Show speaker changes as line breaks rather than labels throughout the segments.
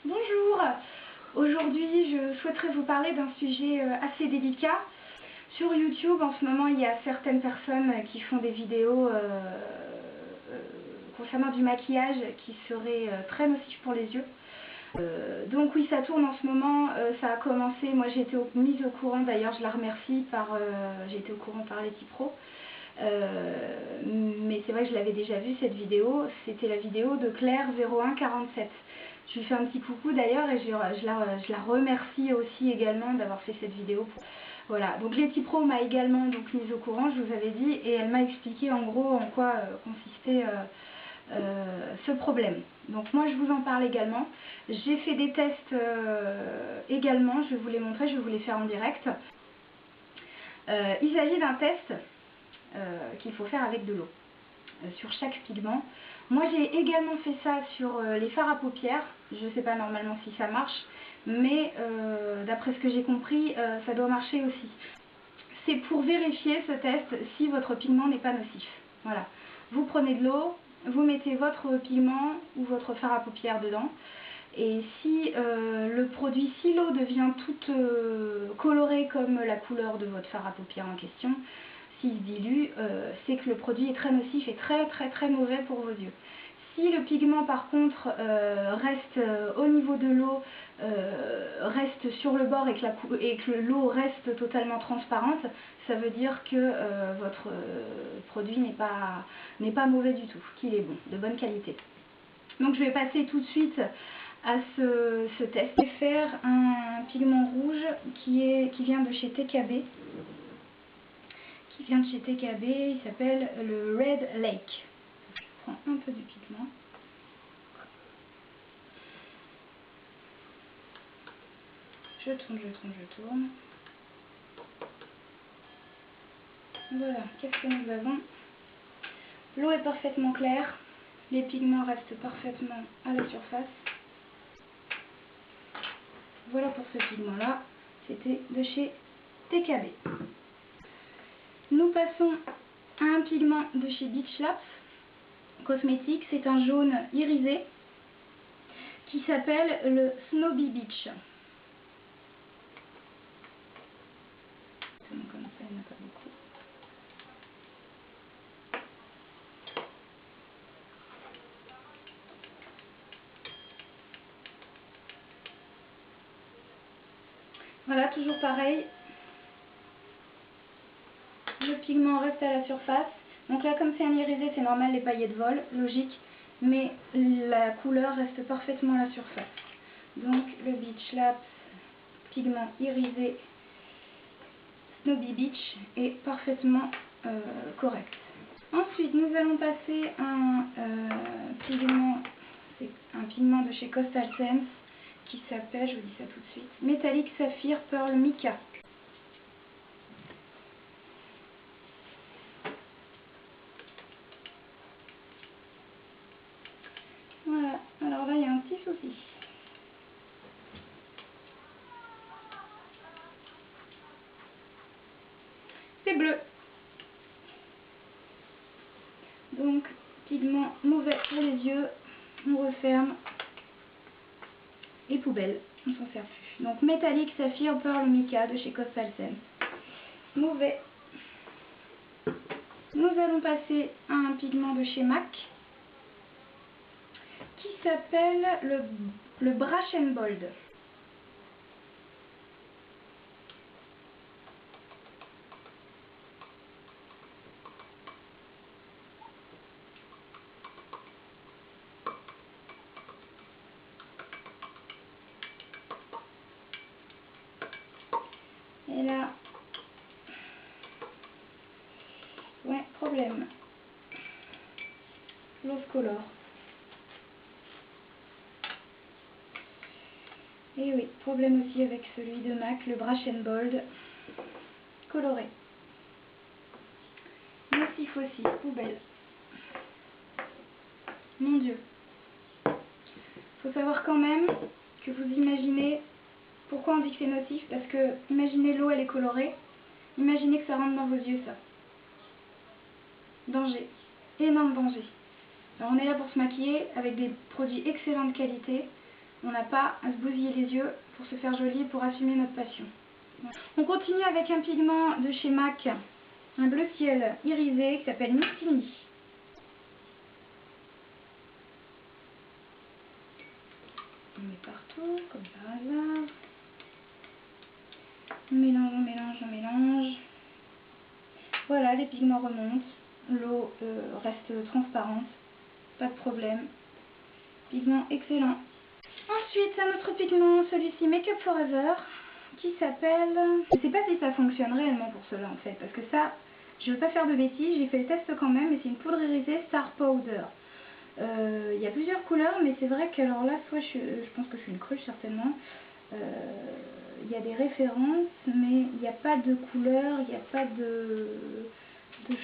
Bonjour, aujourd'hui je souhaiterais vous parler d'un sujet assez délicat. Sur YouTube en ce moment il y a certaines personnes qui font des vidéos concernant du maquillage qui serait très nocif pour les yeux. Donc oui, ça tourne en ce moment, ça a commencé, moi j'ai été mise au courant, d'ailleurs je la remercie, j'ai été au courant par Letty Pro. Mais c'est vrai que je l'avais déjà vu cette vidéo, c'était la vidéo de Claire0147. Je lui fais un petit coucou d'ailleurs et je la remercie aussi également d'avoir fait cette vidéo. Voilà, donc Letty Pro m'a également donc mise au courant, je vous avais dit, et elle m'a expliqué en gros en quoi consistait ce problème. Donc moi je vous en parle également. J'ai fait des tests également, je vais vous les montrer, je vais vous les faire en direct. Il s'agit d'un test qu'il faut faire avec de l'eau sur chaque pigment. Moi j'ai également fait ça sur les fards à paupières. Je ne sais pas normalement si ça marche, mais d'après ce que j'ai compris, ça doit marcher aussi. C'est pour vérifier ce test si votre pigment n'est pas nocif. Voilà. Vous prenez de l'eau, vous mettez votre pigment ou votre fard à paupières dedans. Et si si l'eau devient toute colorée comme la couleur de votre fard à paupières en question, s'il se dilue, c'est que le produit est très nocif et très mauvais pour vos yeux. Si le pigment par contre reste au niveau de l'eau, reste sur le bord et que l'eau reste totalement transparente, ça veut dire que votre produit n'est pas mauvais du tout, qu'il est bon, de bonne qualité. Donc je vais passer tout de suite à ce test. Je vais faire un pigment rouge qui vient de chez TKB. Il s'appelle le Red Lake. Je prends un peu du pigment. Je tourne. Voilà, qu'est-ce que nous avons? L'eau est parfaitement claire. Les pigments restent parfaitement à la surface. Voilà pour ce pigment-là. C'était de chez TKB. Nous passons à un pigment de chez Beach Labs Cosmetics. C'est un jaune irisé qui s'appelle le Snowy Beach. Comme ça, il n'y en a pas beaucoup. Voilà, toujours pareil. Le pigment reste à la surface. Donc là, comme c'est un irisé, c'est normal, les paillettes volent, logique. Mais la couleur reste parfaitement à la surface. Donc le Beach Labs pigment irisé Snowy Beach est parfaitement correct. Ensuite, nous allons passer un pigment de chez Coastal Scents qui s'appelle, je vous dis ça tout de suite, Metallic Sapphire Pearl Mica. Voilà, alors là il y a un petit souci. C'est bleu. Donc, pigment mauvais pour les yeux, on referme et poubelle, on s'en sert plus. Donc, Metallic Sapphire Pearl Mica de chez Coastal Scents. Mauvais. Nous allons passer à un pigment de chez MAC qui s'appelle le Brush and Bold. Et là, ouais, problème. L'ose colore. Et oui, problème aussi avec celui de MAC, le Brush and Bold coloré. Nocif aussi, poubelle. Mon Dieu. Faut savoir quand même que vous imaginez pourquoi on dit que c'est nocif, parce que imaginez l'eau elle est colorée, imaginez que ça rentre dans vos yeux ça. Danger, énorme danger. Alors on est là pour se maquiller avec des produits excellente qualité, On n'a pas à se bousiller les yeux pour se faire joli et pour assumer notre passion. On continue avec un pigment de chez MAC, un bleu ciel irisé qui s'appelle Mistini. On met partout, comme par hasard. On mélange, on mélange, on mélange. Voilà, les pigments remontent. L'eau reste transparente. Pas de problème. Pigment excellent. Ensuite, un autre pigment, celui-ci Make Up Forever, qui s'appelle... Je ne sais pas si ça fonctionne réellement pour cela en fait, parce que ça, je ne veux pas faire de bêtises, j'ai fait le test quand même, mais c'est une poudre irisée Star Powder. Il y a plusieurs couleurs, mais c'est vrai que alors là, soit je pense que je suis une cruche certainement. Il y a des références, mais il n'y a pas de couleur, il n'y a pas de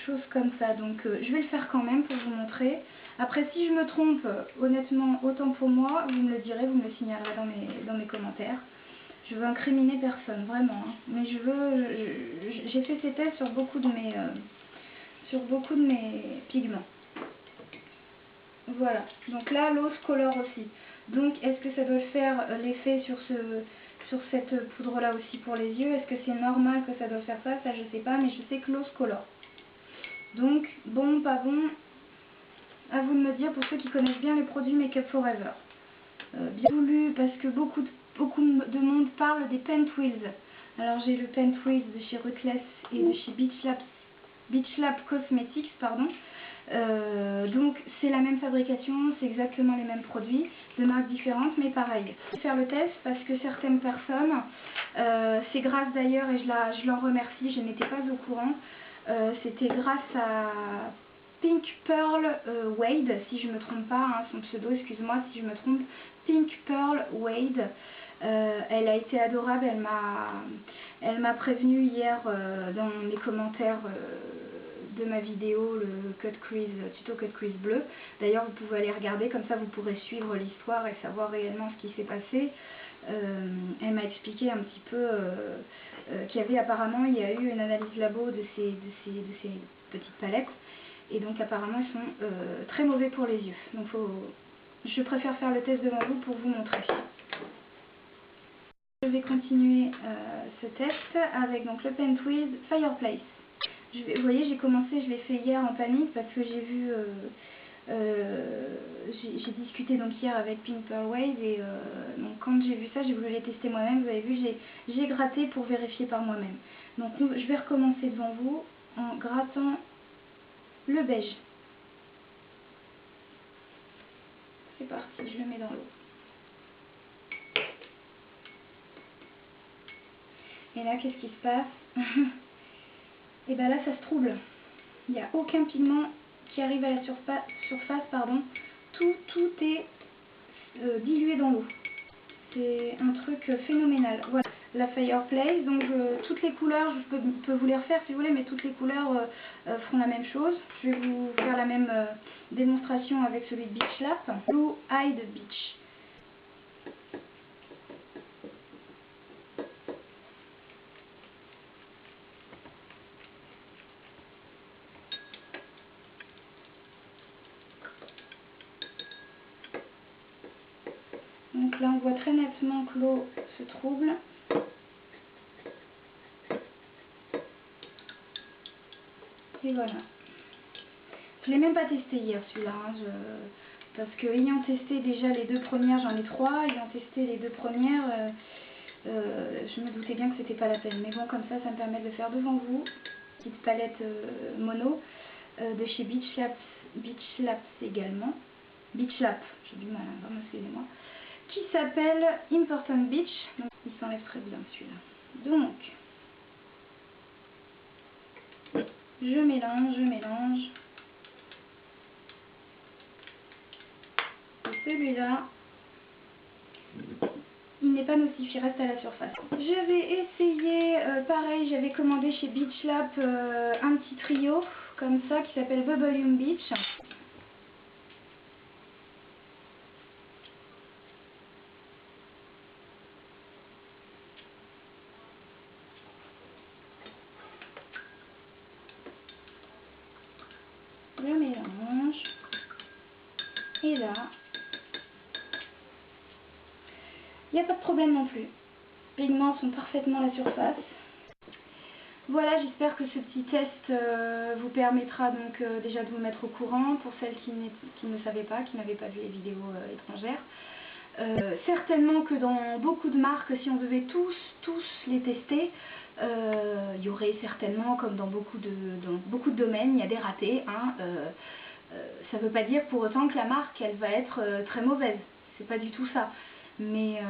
choses comme ça. Donc je vais le faire quand même pour vous montrer. Après, si je me trompe, honnêtement, autant pour moi, vous me le direz, vous me le signalerez dans mes commentaires. Je veux incriminer personne, vraiment. Hein. Mais j'ai fait ces tests sur beaucoup de mes pigments. Voilà, donc là l'eau se colore aussi. Donc est-ce que ça doit faire l'effet sur cette poudre là aussi pour les yeux? Est-ce que c'est normal que ça doit faire ça? Ça je sais pas, mais je sais que l'eau se colore. Donc bon, pas bon, à vous de me dire pour ceux qui connaissent bien les produits Make Up Forever. Bien voulu parce que beaucoup de monde parle des Pentwheels. Alors j'ai le Pentwheels de chez Ruthless et de chez Beach Lab Cosmetics, pardon. Donc c'est la même fabrication, c'est exactement les mêmes produits, de marques différentes, mais pareil. Je vais faire le test parce que certaines personnes, c'est grâce d'ailleurs, et je l'en remercie, je n'étais pas au courant, c'était grâce à Pink Pearl Wade, si je ne me trompe pas, hein, son pseudo, excuse-moi si je me trompe, Pink Pearl Wade. Elle a été adorable, elle m'a prévenu hier dans les commentaires de ma vidéo, le tuto cut crease bleu. D'ailleurs vous pouvez aller regarder, comme ça vous pourrez suivre l'histoire et savoir réellement ce qui s'est passé. Elle m'a expliqué un petit peu qu'il y avait apparemment, il y a eu une analyse labo de ces petites palettes. Et donc apparemment ils sont très mauvais pour les yeux. Donc je préfère faire le test devant vous pour vous montrer. Je vais continuer ce test avec donc le Pentwheels Fireplace. Vous voyez, j'ai commencé, je l'ai fait hier en panique parce que j'ai vu, j'ai discuté donc hier avec Pink Pearl Wade et donc quand j'ai vu ça, j'ai voulu les tester moi-même. Vous avez vu, j'ai gratté pour vérifier par moi-même. Donc je vais recommencer devant vous en grattant le beige. C'est parti, je le mets dans l'eau. Et là, qu'est-ce qui se passe? Et bien là, ça se trouble. Il n'y a aucun pigment qui arrive à la surface, pardon. Tout est dilué dans l'eau. C'est un truc phénoménal. Voilà, la Fireplace. Donc toutes les couleurs, je peux vous les refaire si vous voulez, mais toutes les couleurs feront la même chose. Je vais vous faire la même démonstration avec celui de Beach Lab. Blue Eyed Beach. Donc là on voit très nettement que l'eau se trouble. Et voilà. Je ne l'ai même pas testé hier celui-là. Hein, parce que ayant testé déjà les deux premières, j'en ai 3. Ayant testé les deux premières, je me doutais bien que c'était pas la peine. Mais bon, comme ça me permet de le faire devant vous. Petite palette mono de chez Beach Labs également. Beach Lab, j'ai du mal, hein, vraiment excusez-moi. Qui s'appelle Important Beach. Donc, il s'enlève très bien celui-là. Donc, je mélange. Et celui-là, il n'est pas nocif, il reste à la surface. Je vais essayer, pareil, j'avais commandé chez Beach Lab un petit trio, comme ça, qui s'appelle Bubblegum Beach. Je mélange. Et là, Il n'y a pas de problème non plus. Les pigments sont parfaitement à la surface. Voilà, j'espère que ce petit test vous permettra donc déjà de vous mettre au courant pour celles qui ne savaient pas, qui n'avaient pas vu les vidéos étrangères. Certainement que dans beaucoup de marques, si on devait tous les tester, il y aurait certainement, comme dans beaucoup de domaines, il y a des ratés. Hein, ça ne veut pas dire pour autant que la marque elle va être très mauvaise, c'est pas du tout ça. Mais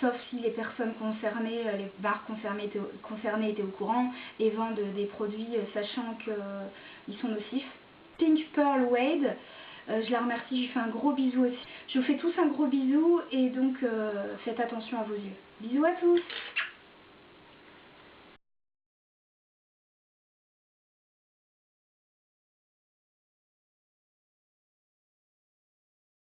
sauf si les personnes concernées, les marques concernées étaient au courant et vendent des produits sachant qu'ils sont nocifs. Pink Pearl Wade, je la remercie, je lui fais un gros bisou aussi. Je vous fais tous un gros bisou et donc faites attention à vos yeux. Bisous à tous!